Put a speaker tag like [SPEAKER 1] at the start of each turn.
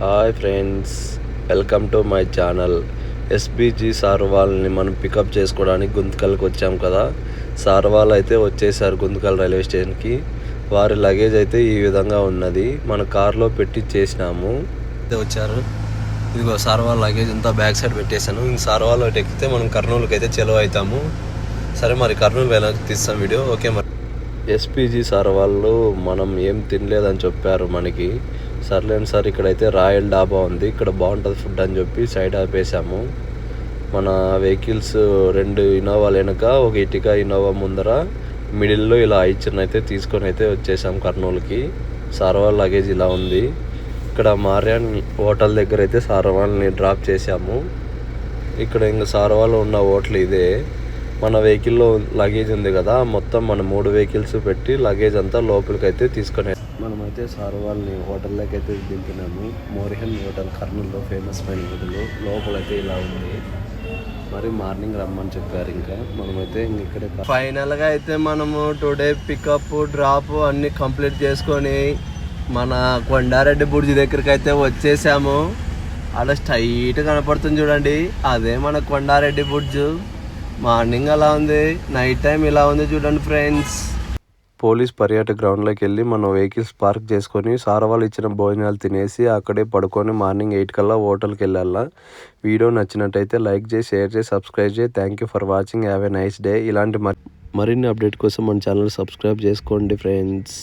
[SPEAKER 1] Hi friends, welcome to my channel. SBG sir వాళ్ళని మనం pickup చేసుకోవడానికి గుంతకల్కి వచ్చాం కదా. సార్ వాళ్ళు అయితే వచ్చేసారు గుంతకల్ రైల్వే స్టేషన్కి. వారి లగేజ్ అయితే ఈ విధంగా ఉన్నది. మన కార్లో పెట్టి చేసినాము. వచ్చారు, ఇదిగో సార్ వాళ్ళ లగేజ్ అంతా బ్యాక్ సైడ్ పెట్టేశాను. ఇంక సార్ వాళ్ళు ఎక్కితే మనం కర్నూలుకి అయితే చెలవు అవుతాము. సరే మరి కర్నూలు వెళ్ళడానికి తీస్తాం వీడియో. ఓకే మరి ఎస్పీజీ సార్ వాళ్ళు మనం ఏం తినలేదని చెప్పారు మనకి. సర్లేండి సార్, ఇక్కడైతే రాయల్ డాబా ఉంది, ఇక్కడ బాగుంటుంది ఫుడ్ అని చెప్పి సైడ్ ఆపేసాము. మన వెహికల్స్ 2 ఇన్నోవాలు వెనక, ఒక ఇటికా ఇన్నోవా ముందర, మిడిల్లో ఇలా ఐచర్ని అయితే తీసుకొని అయితే వచ్చేసాం కర్నూలుకి. సార్ వాళ్ళ లగేజ్ ఇలా ఉంది. ఇక్కడ మారియాన్ హోటల్ దగ్గర అయితే సార్ వాళ్ళని డ్రాప్ చేసాము. ఇక్కడ ఇంకా సార్ వాళ్ళు ఉన్న హోటల్ ఇదే. మన వెహికల్లో లగేజ్ ఉంది కదా, మొత్తం మన 3 వెహికల్స్ పెట్టి లగేజ్ అంతా లోపలికి అయితే తీసుకునే మనమైతే సార్ వాళ్ళని హోటల్లోకి అయితే దింపినాము. మోరిహన్ హోటల్ కర్నూలులో ఫేమస్ పైన హోటల్. లోపలైతే ఇలా ఉంది. మరి మార్నింగ్ రమ్మని చెప్పారు. ఇంకా మనమైతే ఇక్కడే ఫైనల్గా అయితే మనము టుడే పికప్ డ్రాప్ అన్నీ కంప్లీట్ చేసుకొని మన కొండారెడ్డి బుర్జి దగ్గరికి అయితే వచ్చేసాము. అలా స్ట్రైట్ కనపడుతుంది చూడండి, అదే మన కొండారెడ్డి బుర్జు. మార్నింగ్ అలా ఉంది, నైట్ టైం ఇలా ఉంది చూడండి ఫ్రెండ్స్. పోలీస్ పర్యాటక గ్రౌండ్లోకి వెళ్ళి మన వెహికల్స్ పార్క్ చేసుకొని సార్ వాళ్ళు ఇచ్చిన భోజనాలు తినేసి అక్కడే పడుకొని మార్నింగ్ 8 కల్లా హోటల్కి వెళ్ళాలా. వీడియో నచ్చినట్టయితే లైక్ చేసి, షేర్ చేసి, సబ్స్క్రైబ్ చేసి. Thank you for watching. Have a nice day. ఇలాంటి మరిన్ని అప్డేట్ కోసం మన ఛానల్ సబ్స్క్రైబ్ చేసుకోండి ఫ్రెండ్స్.